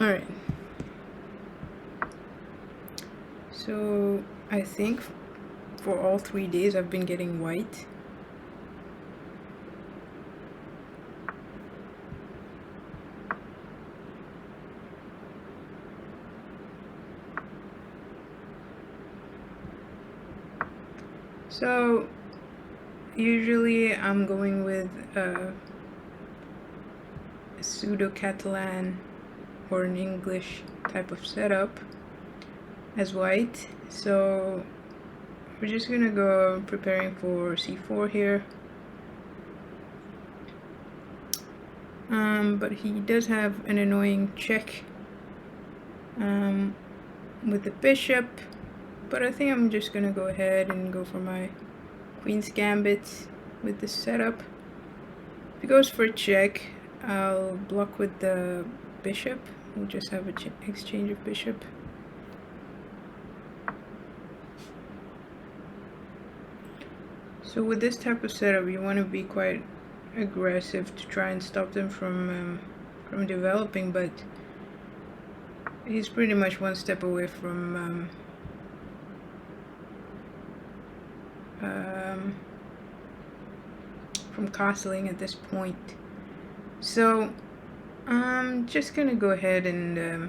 Alright. So I think for all 3 days I've been getting white. So usually I'm going with a pseudo-Catalan or an English type of setup as white. So we're just gonna go preparing for c4 here. But he does have an annoying check with the bishop, but I think I'm just gonna go ahead and go for my queen's gambit with this setup. If he goes for a check, I'll block with the bishop. We'll just have an exchange of bishop. So with this type of setup, you want to be quite aggressive to try and stop them from developing, but he's pretty much one step away from castling at this point. So I'm just gonna go ahead and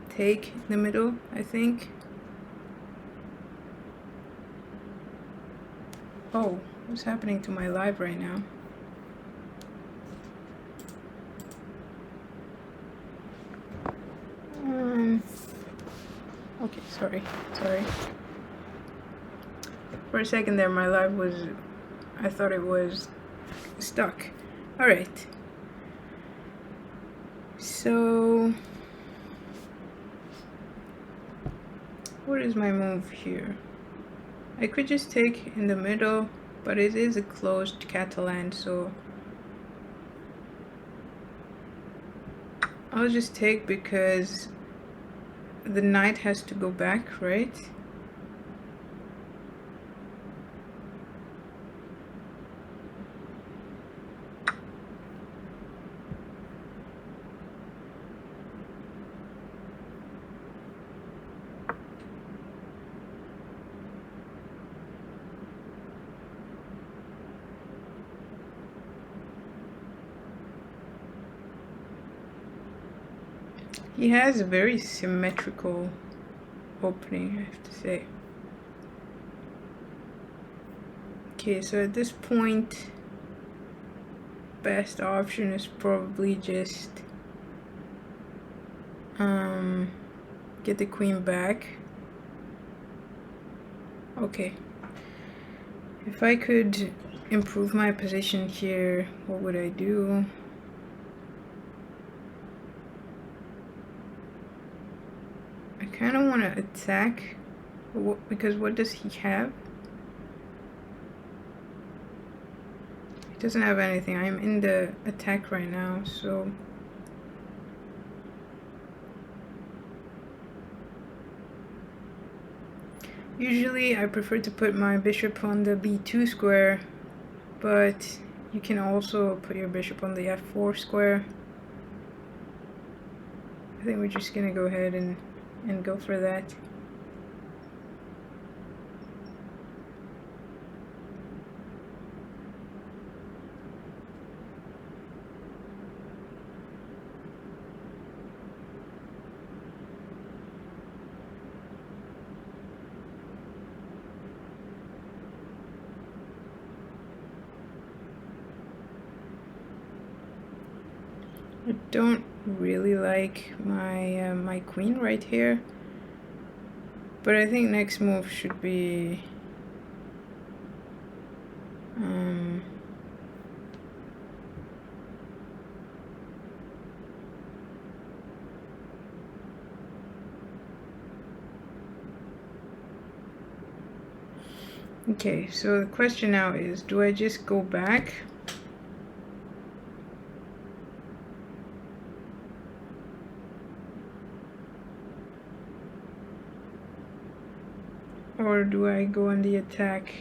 take the middle, I think. Oh, what's happening to my live right now? Okay, sorry. For a second there, my live was, I thought it was stuck. Alright. So, what is my move here? I could just take in the middle, but it is a closed Catalan, so I'll just take because the knight has to go back, right? He has a very symmetrical opening, I have to say. Okay, so at this point, best option is probably just get the queen back. Okay. If I could improve my position here, what would I do? I kind of want to attack, because what does he have? He doesn't have anything. I'm in the attack right now, so usually I prefer to put my bishop on the b2 square, but you can also put your bishop on the f4 square. I think we're just gonna go ahead and go for that. I don't really like my my queen right here, but I think next move should be okay, so the question now is, do I just go back? Or do I go on the attack?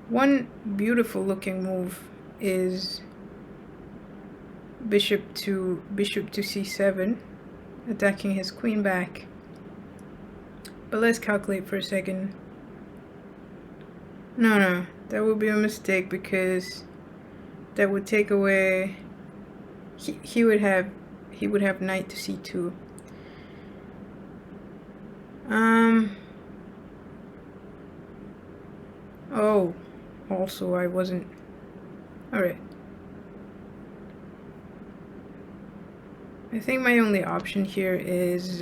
One beautiful looking move is bishop to c7, attacking his queen back. But let's calculate for a second. No, that would be a mistake, because that would take away. He would have knight to c2. Oh, also I wasn't. All right. I think my only option here is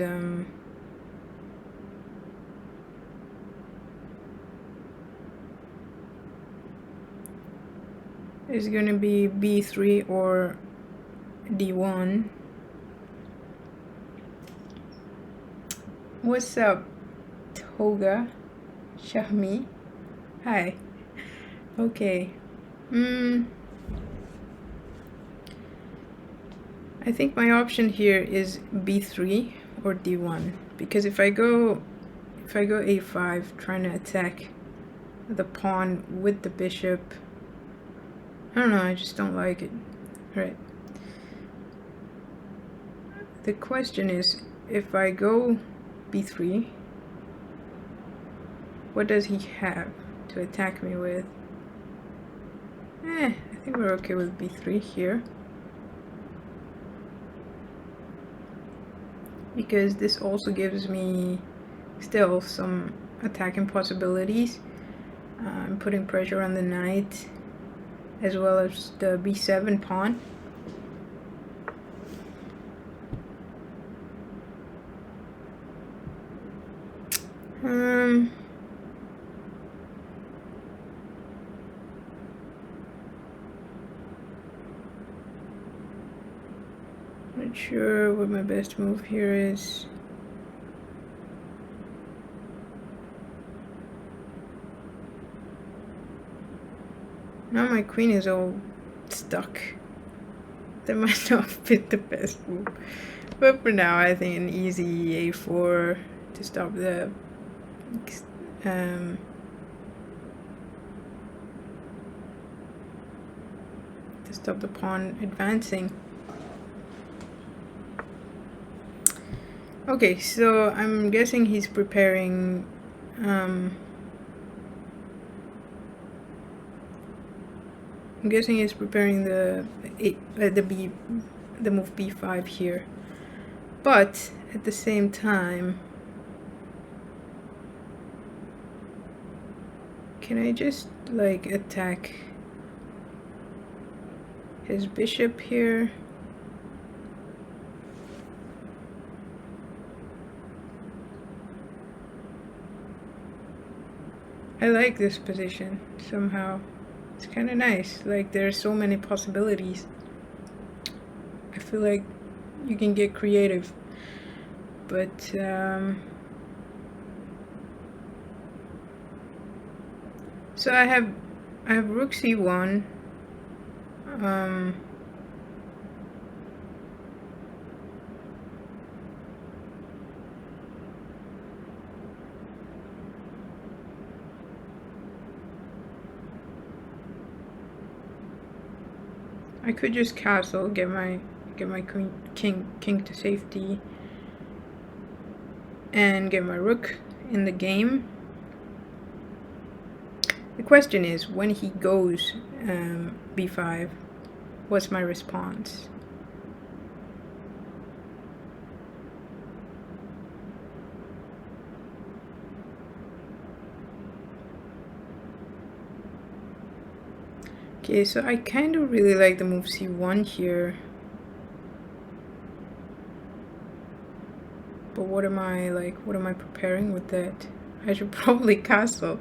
gonna be b3 or d1. What's up, Toga Shahmi? Hi. Okay. I think my option here is b3 or d1, because if I go a5, trying to attack the pawn with the bishop, I don't know, I just don't like it. Right. The question is, if I go b3, what does he have to attack me with? I think we're okay with b3 here, because this also gives me still some attacking possibilities. I'm putting pressure on the knight as well as the b7 pawn. Not sure what my best move here is. Now my queen is all stuck. That might not be the best move. But for now, I think an easy a4 to stop the pawn advancing. Okay, so I'm guessing he's preparing the move b5 here, but at the same time, can I just like attack his bishop here? I like this position somehow. It's kind of nice. Like, there's so many possibilities. I feel like you can get creative. But so I have rook c1. I could just castle, get my king to safety, and get my rook in the game. The question is, when he goes b5, what's my response? Okay, so I kind of really like the move c1 here. But what am I preparing with that? I should probably castle.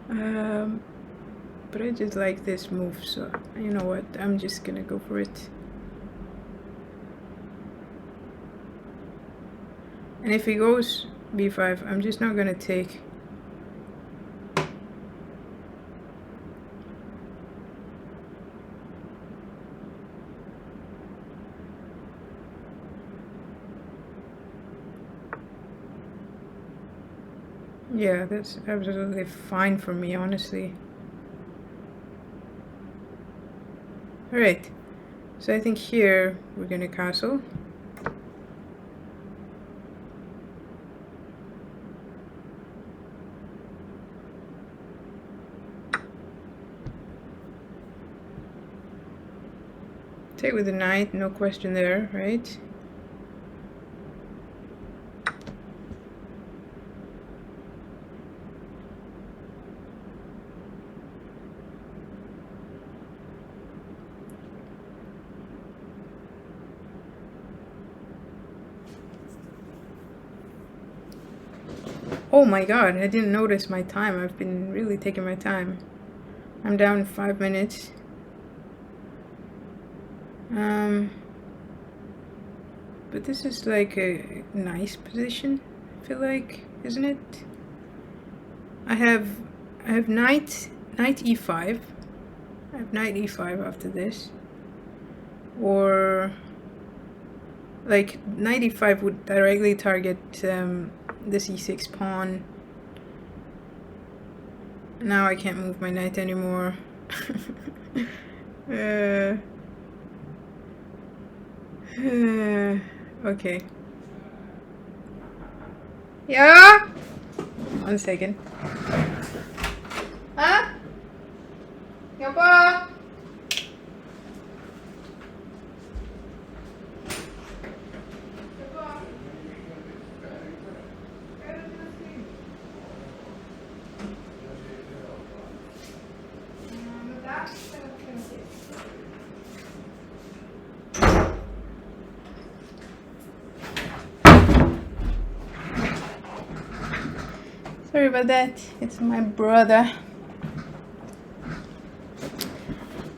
But I just like this move, so you know what, I'm just gonna go for it. And if he goes b5, I'm just not gonna take. Yeah, that's absolutely fine for me, honestly. Alright, so I think here we're gonna castle. Take with the knight, no question there, right? Oh my god, I didn't notice my time. I've been really taking my time. I'm down 5 minutes. But this is like a nice position, I feel like, isn't it? I have knight e5. I have knight e5 after this. Or like knight e5 would directly target the c6 pawn. Now I can't move my knight anymore. Okay. Yeah? 1 second. Huh? 여보? Sorry about that, it's my brother.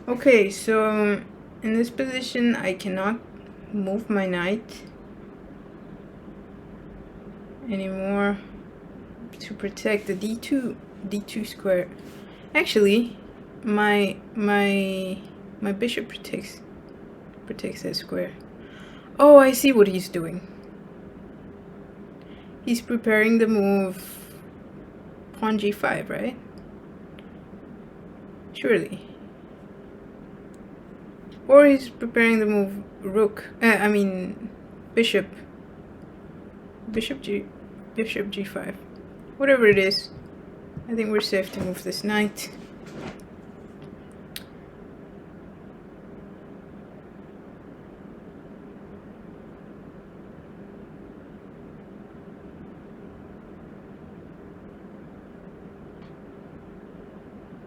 Okay, so in this position I cannot move my knight anymore to protect the d2 square. Actually, my bishop protects that square. Oh, I see what he's doing. He's preparing the move pawn g5, right? Surely. Or he's preparing the move rook. Bishop g5. Whatever it is, I think we're safe to move this knight.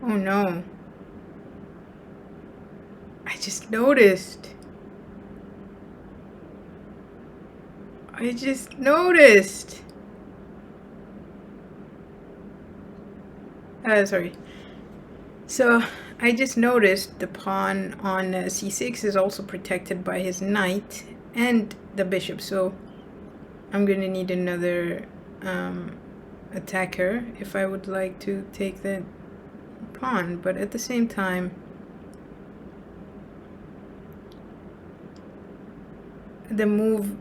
Oh no. I just noticed. Sorry. So I just noticed the pawn on c6 is also protected by his knight and the bishop. So I'm gonna need another attacker if I would like to take that pawn. But at the same time, the move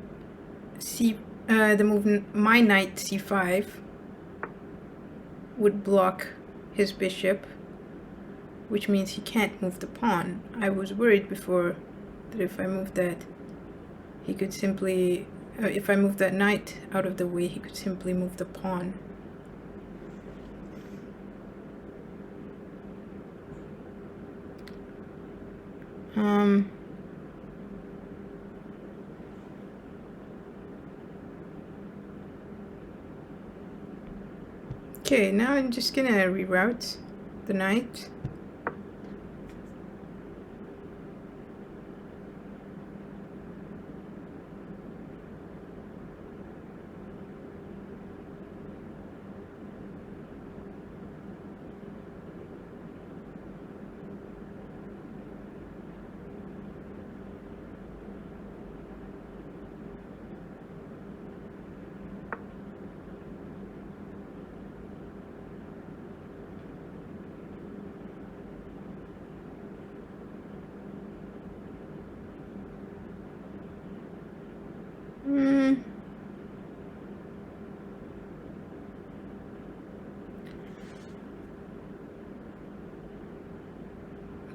my knight c5 would block his bishop, which means he can't move the pawn. I was worried before that if I moved that, he could simply, if I moved that knight out of the way, he could simply move the pawn. Okay, now I'm just gonna reroute the knight.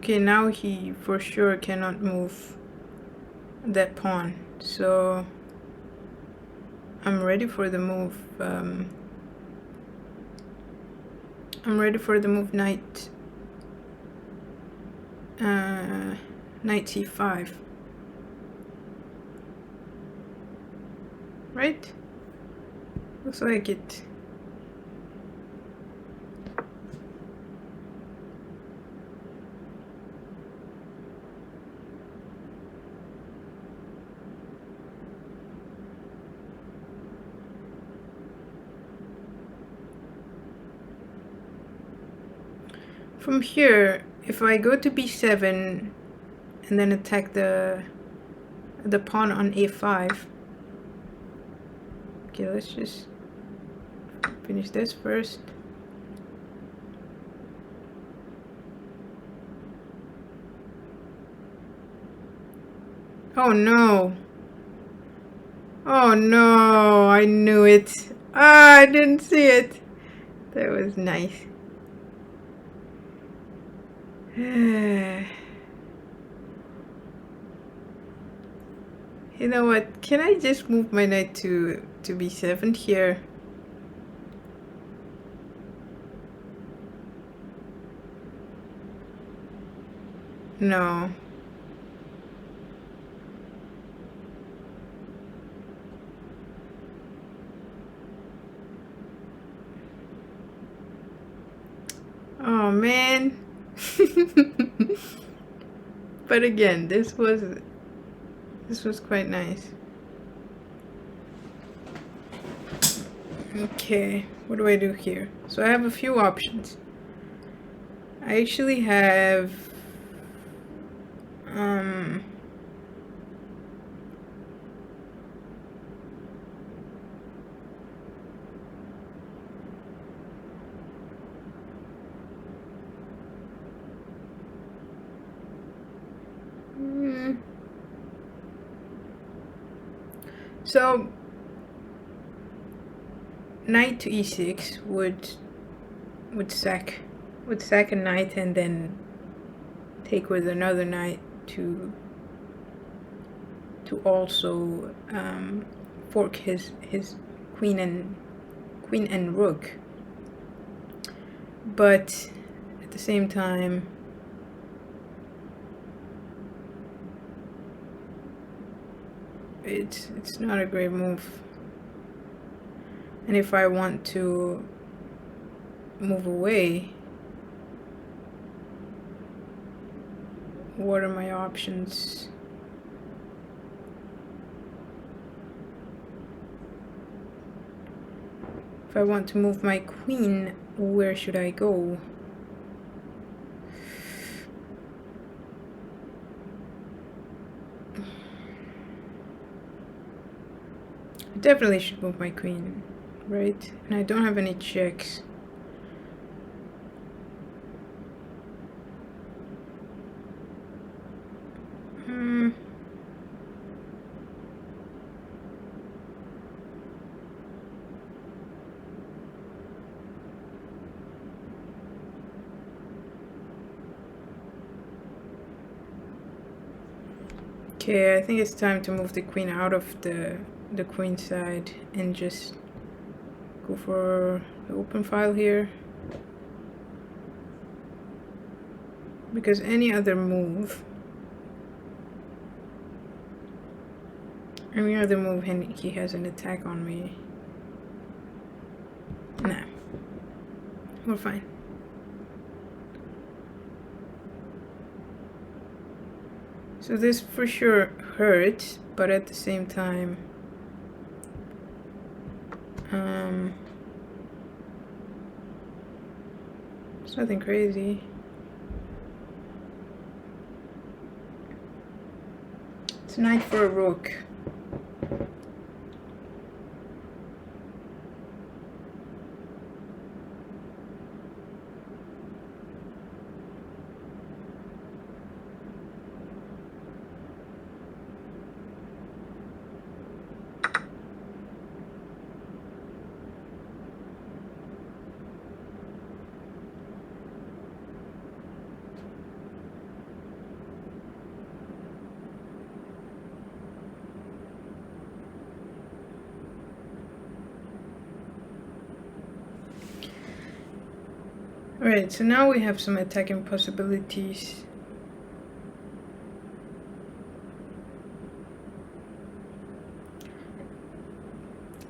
Okay, now he for sure cannot move that pawn, so I'm ready for the move. I'm ready for the move knight c5. Right? Looks like it. From here, if I go to b7 and then attack the pawn on a5. Okay, let's just finish this first. Oh no. Oh no, I knew it. Ah, I didn't see it. That was nice. You know what? Can I just move my knight to b7 here? No. Oh man. But again, this was quite nice. Okay, what do I do here? So I have a few options. I actually have so knight to e6 would sack a knight and then take with another knight to also fork his queen and rook. But at the same time, it's not a great move. And if I want to move away, what are my options? If I want to move my queen, where should I go? I definitely should move my queen, right? And I don't have any checks. Okay, I think it's time to move the queen out of the queen side and just go for the open file here. Because any other move, and he has an attack on me. Nah, we're fine. So this for sure hurts, but at the same time, it's nothing crazy. It's a knight for a rook. Alright, so now we have some attacking possibilities.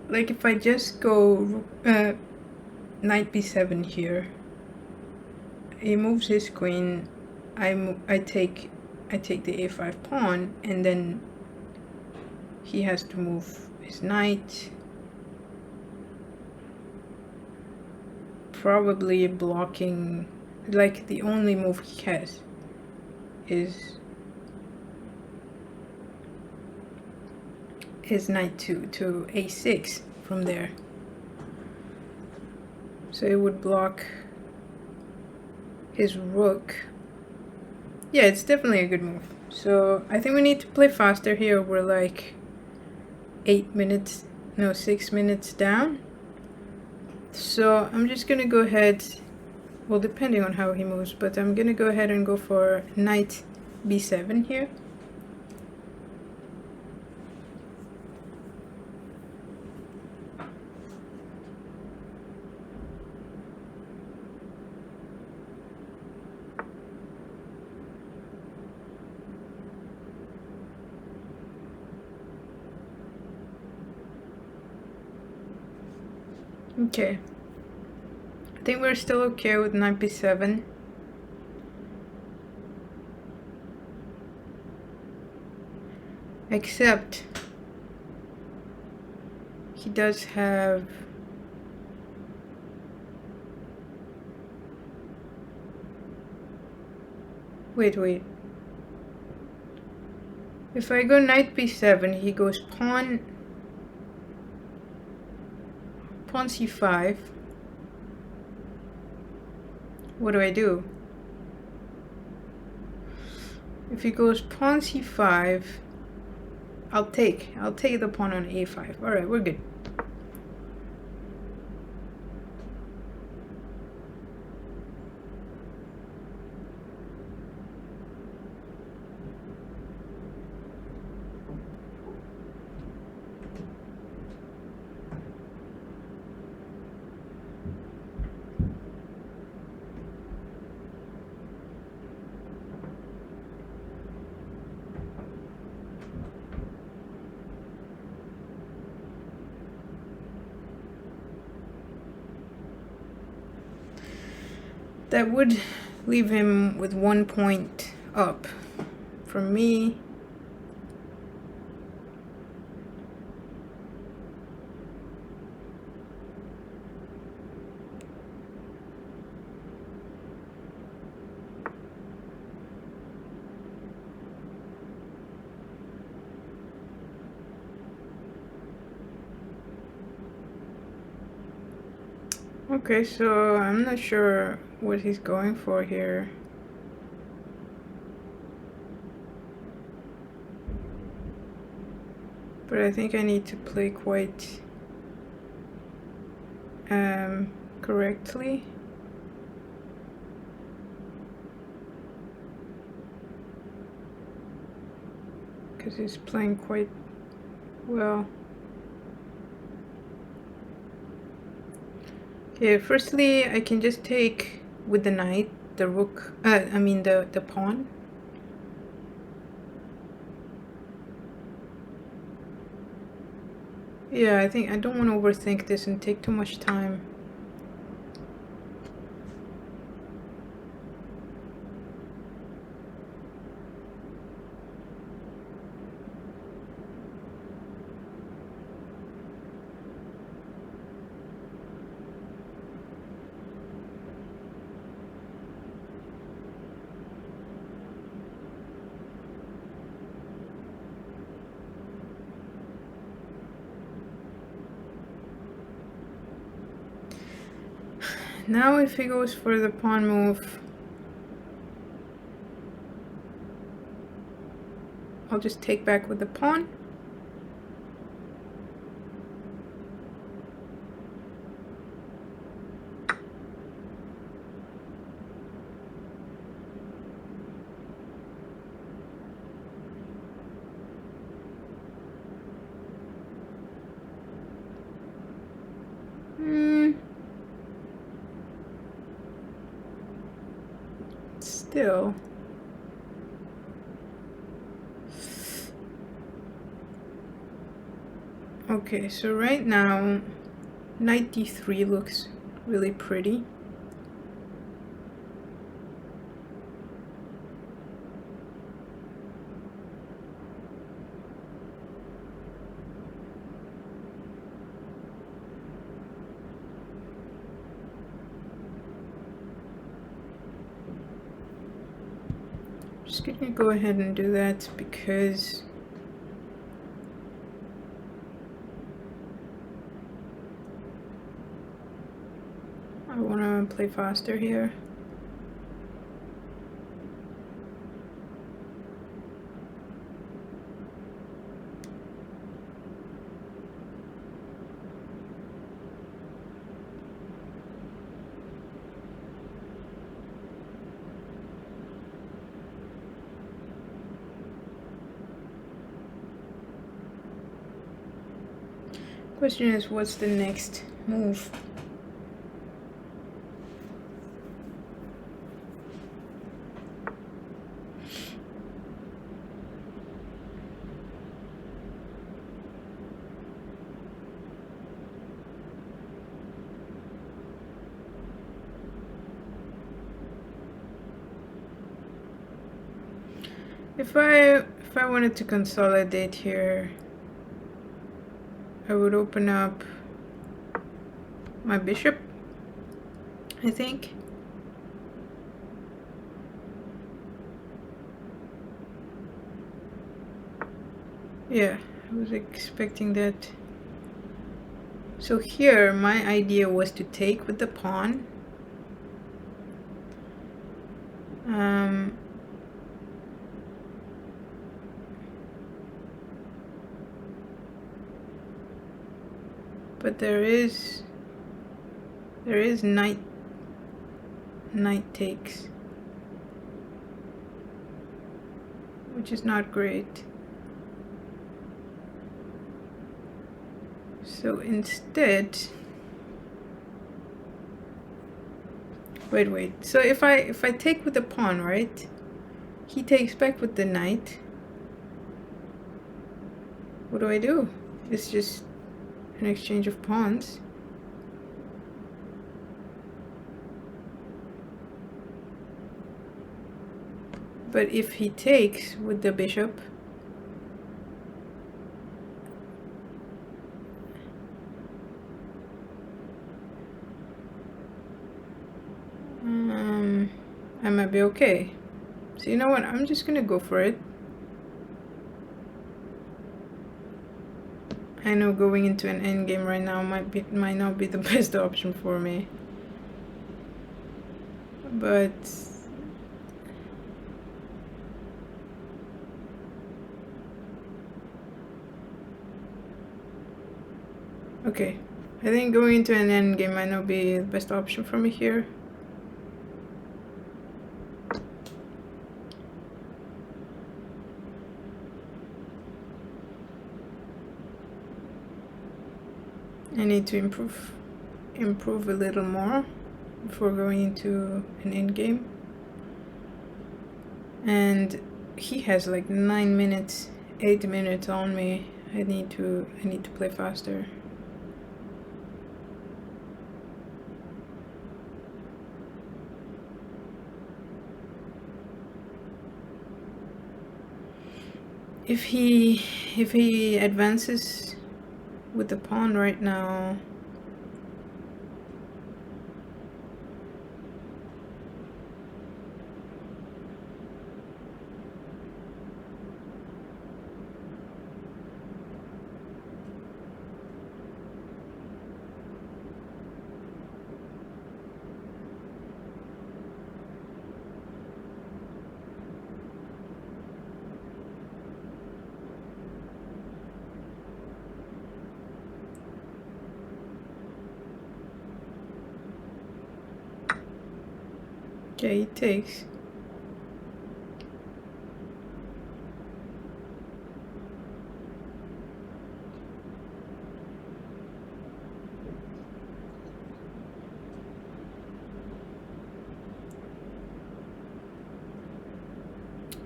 Like if I just go knight b7 here, he moves his queen, I take the a5 pawn, and then he has to move his knight, probably blocking. Like the only move he has is knight to a6 from there, so it would block his rook. Yeah, it's definitely a good move. So I think we need to play faster here. We're like 6 minutes down. So I'm just gonna go ahead, well, depending on how he moves, but I'm gonna go ahead and go for knight b7 here. Okay, I think we're still okay with knight b7. Except he does have wait. If I go knight b7, he goes pawn c5. What do I do? If he goes pawn c5, I'll take the pawn on a5. Alright, we're good. That would leave him with 1 point up. For me, okay, so I'm not sure what he's going for here. But I think I need to play quite correctly. Because he's playing quite well. Okay, firstly, I can just take with the knight, the rook, the pawn. Yeah, I think I don't want to overthink this and take too much time. Now if he goes for the pawn move, I'll just take back with the pawn. still. Okay, so right now, knight d3 looks really pretty. Just gonna go ahead and do that because I want to play faster here. Question is, what's the next move? If I wanted to consolidate here, I would open up my bishop, I think. Yeah, I was expecting that. So here, my idea was to take with the pawn. But there is knight takes, which is not great. So instead, wait. So if I take with the pawn, right? He takes back with the knight. What do I do? It's just an exchange of pawns. But if he takes with the bishop, I might be okay. So you know what? I'm just gonna go for it. I know going into an endgame right now might not be the best option for me, but okay. I think going into an endgame might not be the best option for me here. I need to improve a little more before going into an endgame. And he has like 9 minutes, 8 minutes on me. I need to play faster. If he advances with the pawn right now, okay, he takes.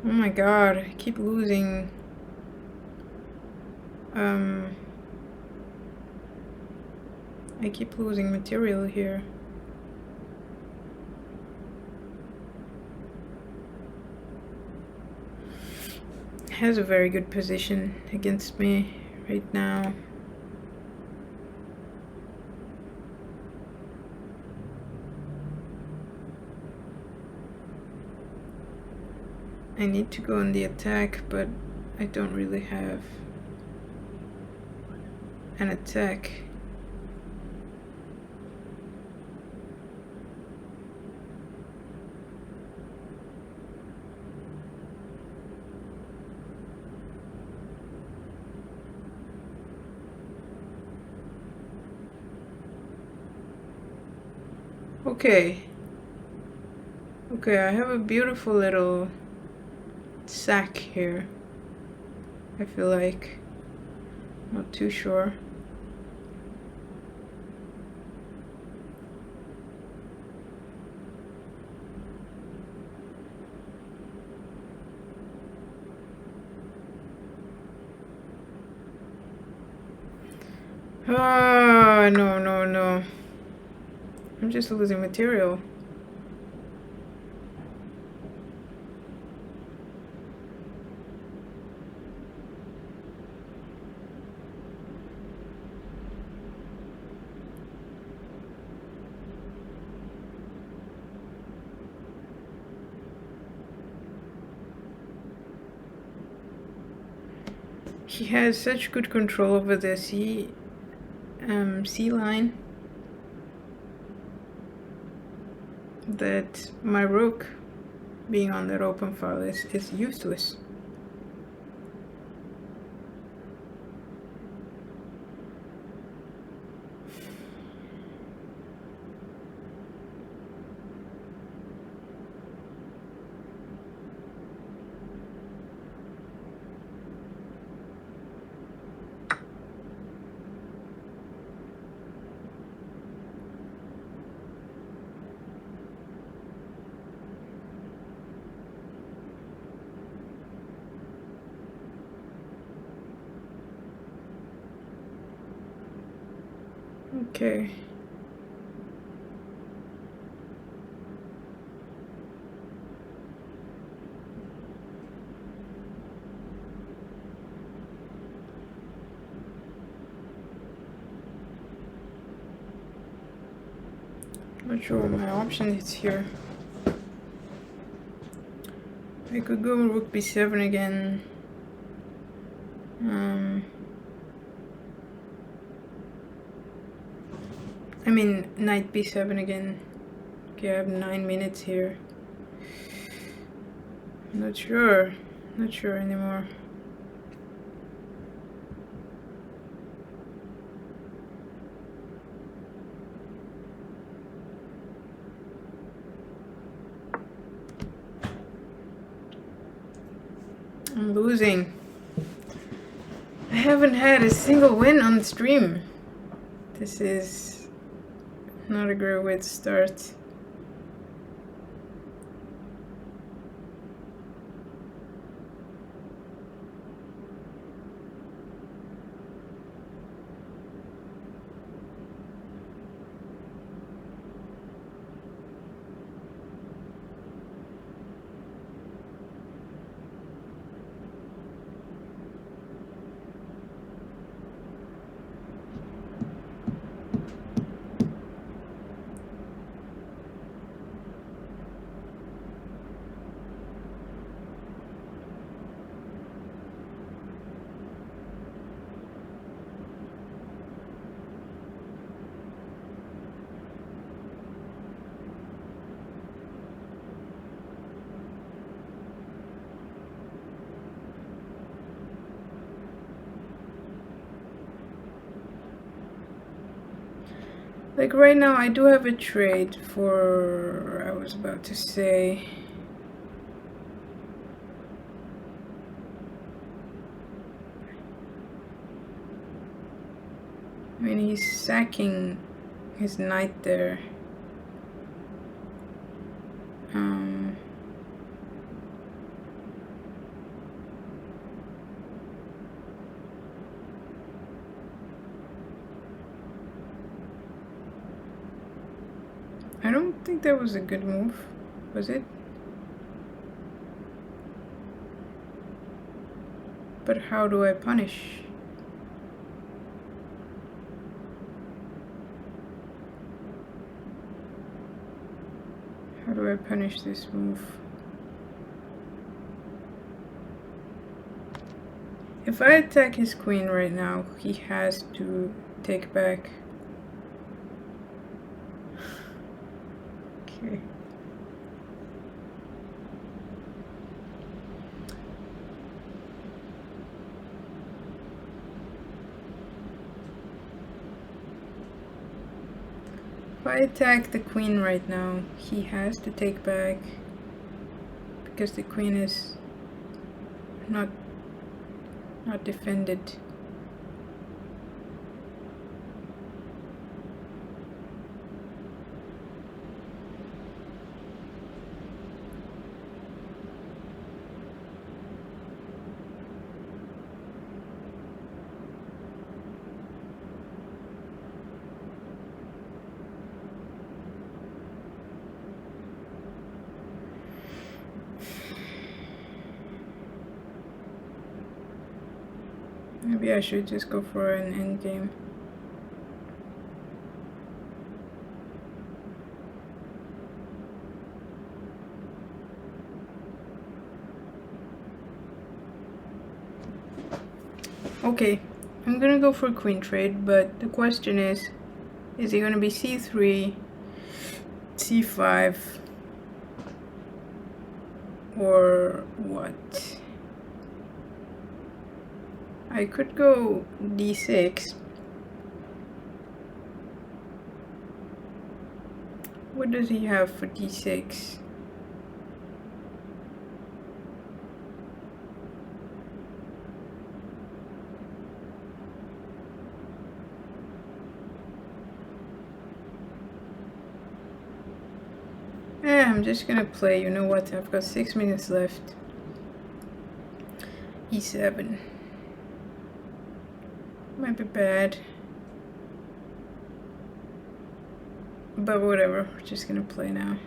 Oh my god, I keep losing. I keep losing material here. Has a very good position against me right now. I need to go on the attack, but I don't really have an attack. Okay. Okay, I have a beautiful little sack here. I feel like. Not too sure. Ah, no, no, no. I'm just losing material. He has such good control over the sea line that my rook being on that open file is useless. Okay. Not sure what my option is here. I could go rook b7 again. I mean knight b7 again. Okay, I have 9 minutes here. Not sure. Not sure anymore. I'm losing. I haven't had a single win on stream. This is not a great way to start. Like right now I do have a trade for, I was about to say, I mean he's sacking his knight there. think that was a good move, was it? But how do I punish? How do I punish this move? If I attack his queen right now, he has to take back. Okay. If I attack the queen right now, he has to take back because the queen is not defended. Maybe I should just go for an endgame. Okay, I'm gonna go for queen trade, but the question is it gonna be c3, c5, or what? I could go d6. What does he have for d6? I'm just gonna play, you know what, I've got 6 minutes left. e7. Might be bad. But whatever, we're just gonna play now.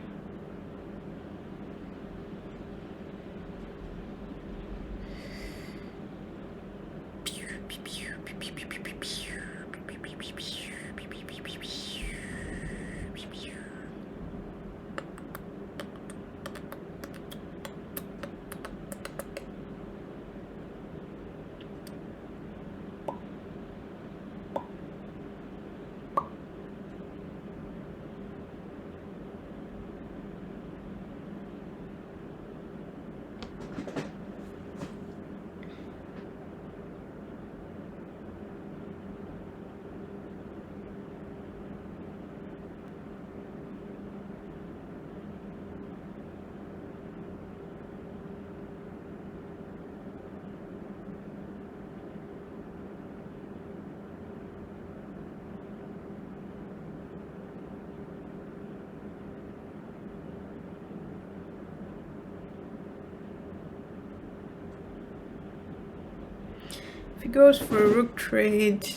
If he goes for a rook trade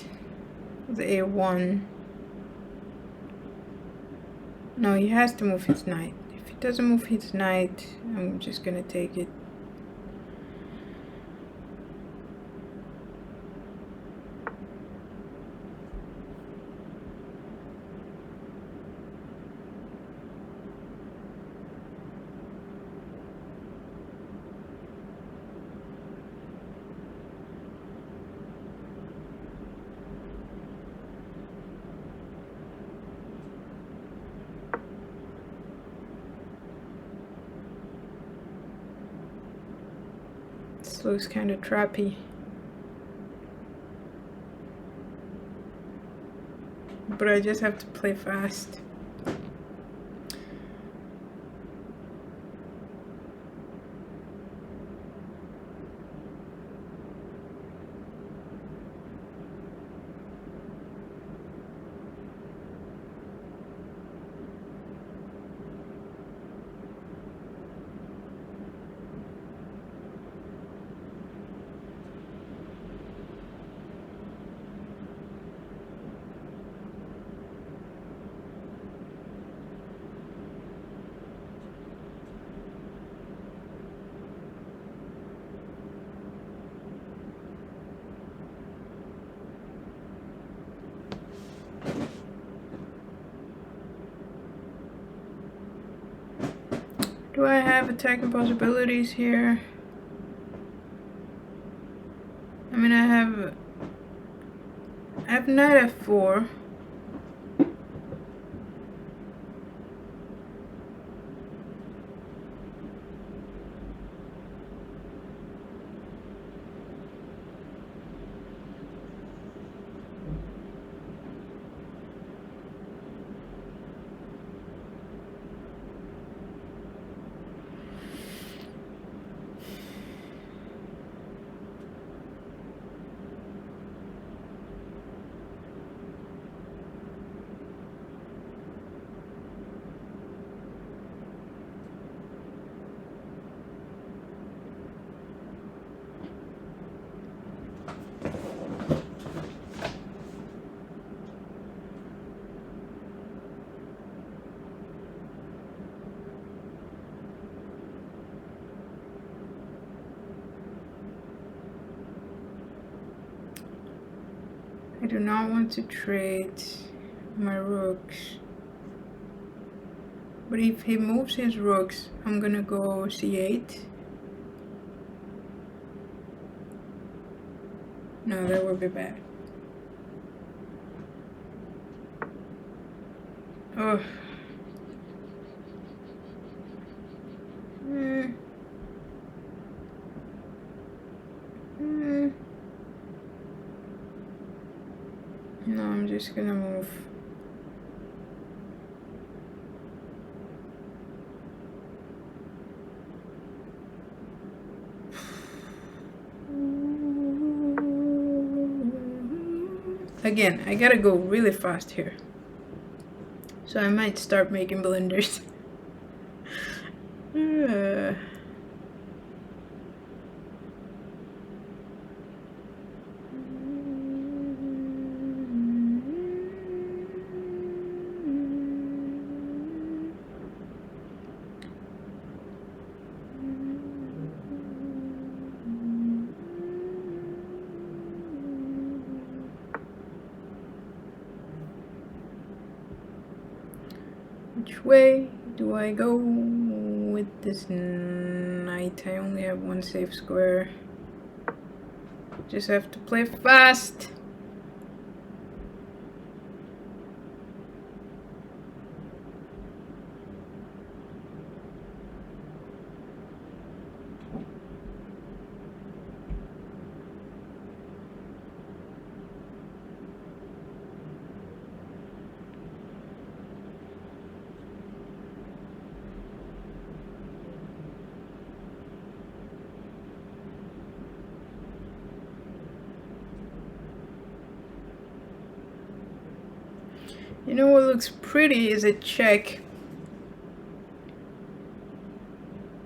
with a1, no, he has to move his knight. If he doesn't move his knight, I'm just gonna take it. This looks kind of trappy. But I just have to play fast. Do I have attacking possibilities here? I mean, I have knight f4. I do not want to trade my rooks. But if he moves his rooks, I'm gonna go c8. No, that would be bad. Oh. No, I'm just gonna move. Again, I gotta go really fast here. So I might start making blunders. Which way do I go with this knight? I only have one safe square. Just have to play fast. You know what looks pretty is a check.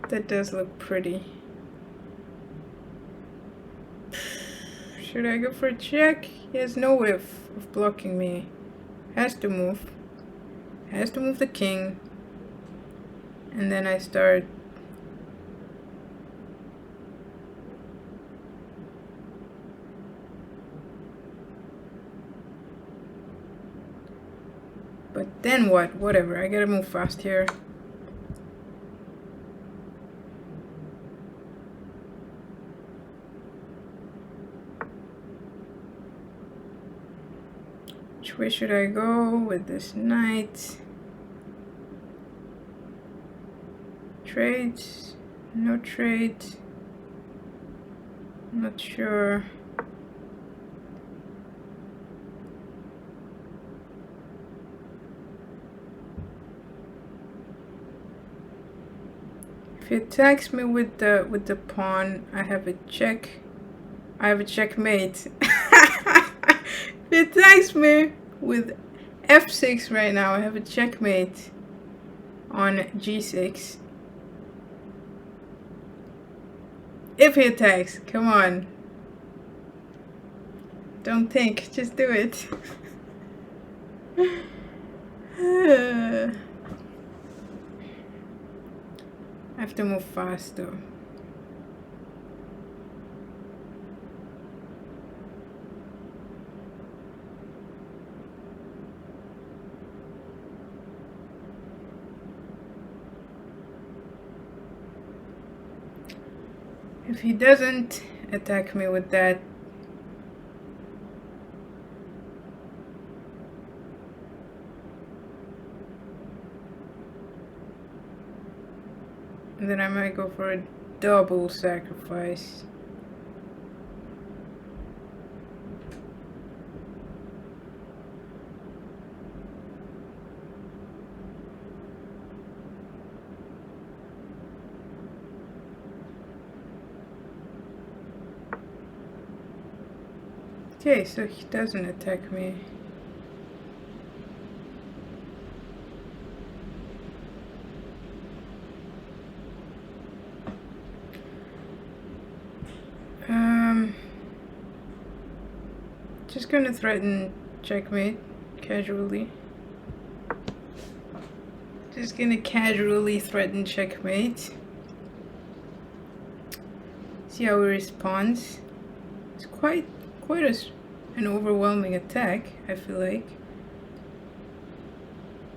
That does look pretty. Should I go for a check? He has no way of blocking me. Has to move. Has to move the king. And then I start. But then what? Whatever. I gotta move fast here. Which way should I go with this knight? Trades? No trade. Not sure. If he attacks me with the pawn, I have a check. I have a checkmate. If he attacks me with f6 right now, I have a checkmate on g6. If he attacks, come on. Don't think, just do it. I have to move fast though. If he doesn't attack me with that, then I might go for a double sacrifice. Okay, so he doesn't attack me. Just gonna threaten checkmate casually. Just gonna casually threaten checkmate. See how he responds. It's quite an overwhelming attack, I feel like.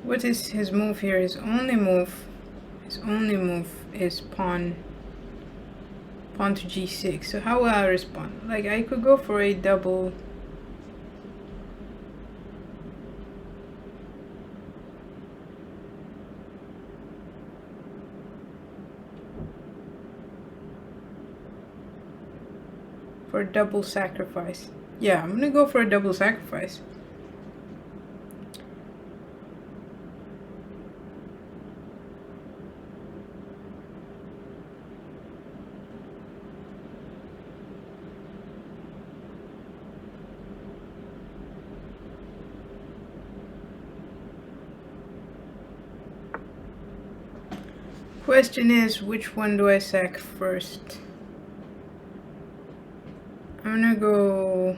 What is his move here? His only move is pawn to g6. So how will I respond? Like, I could go for a double. For a double sacrifice. Yeah, I'm gonna go for a double sacrifice. Question is, which one do I sack first? I'm gonna go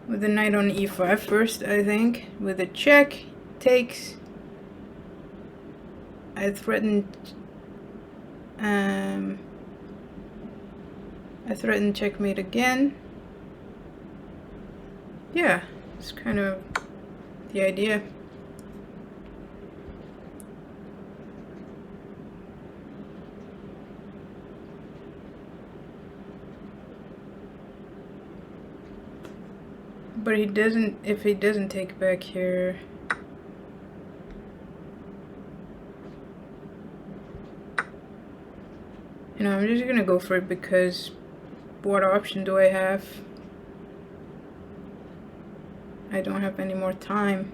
with the knight on e5 first, I think. With a check, takes. I threatened checkmate again. Yeah, it's kind of the idea. But he doesn't, if he doesn't take back here. You know, I'm just gonna go for it because what option do I have? I don't have any more time.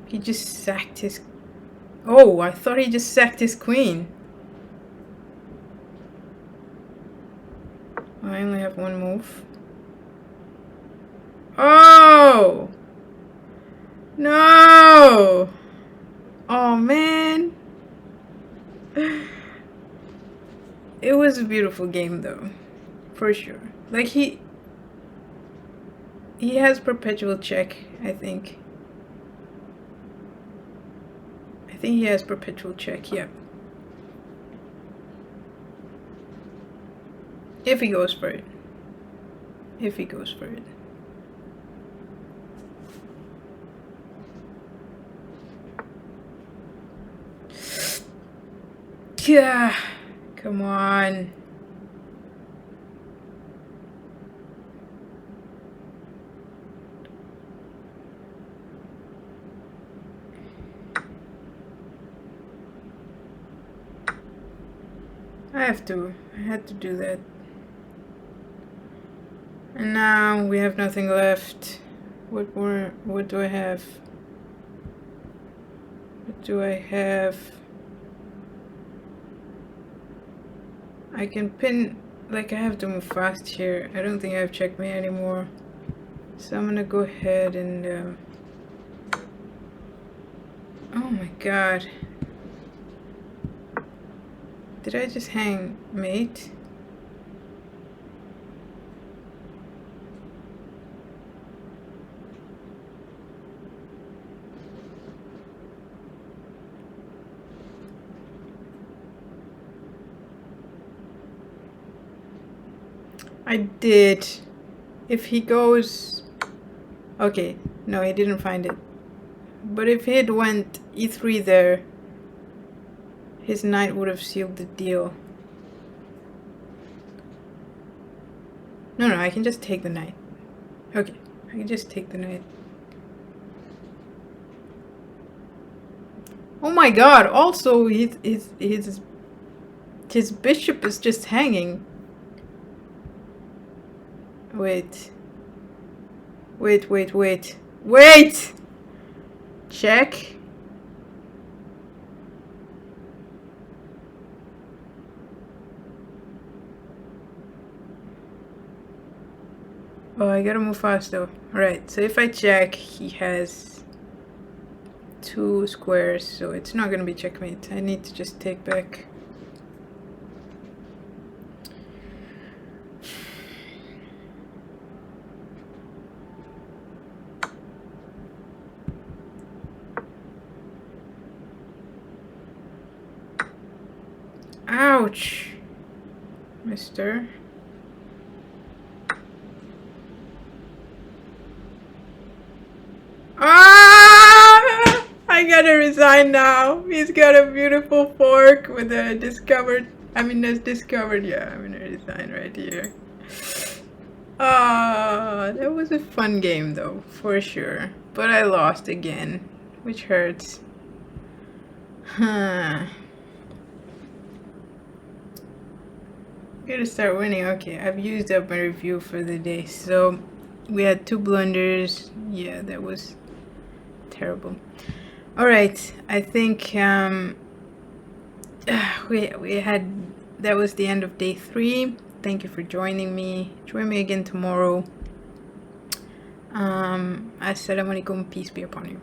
He just sacked his... Oh, I thought he just sacked his queen. I only have one move. Oh! No! Oh, man. It was a beautiful game, though. For sure. Like, he has perpetual check, I think. I think he has perpetual check, yeah. If he goes for it. If he goes for it. Yeah, come on. I had to do that. And now we have nothing left. What do I have? What do I have? I can pin, like, I have to move fast here. I don't think I have checkmate anymore. So I'm gonna go ahead and oh my god. Did I just hang mate? I did. If he goes... Okay, no, he didn't find it. But if he had went e3 there, his knight would have sealed the deal. No, I can just take the knight. Okay, I can just take the knight. Oh my god, also his bishop is just hanging. Wait. Check. Oh, I gotta move fast though. Alright, so if I check, he has 2 squares, so it's not gonna be checkmate. I need to just take back. Ouch, mister. Ah! I gotta resign now. He's got a beautiful fork with a discovered. Yeah, I'm gonna resign right here. That was a fun game though, for sure. But I lost again, which hurts. Huh. Gotta start winning. Okay, I've used up my review for the day. So we had 2 blunders. Yeah, that was terrible. All right, I think we had, that was the end of day 3. Thank you for joining me. Join me again tomorrow. Assalamu alaikum, peace be upon you.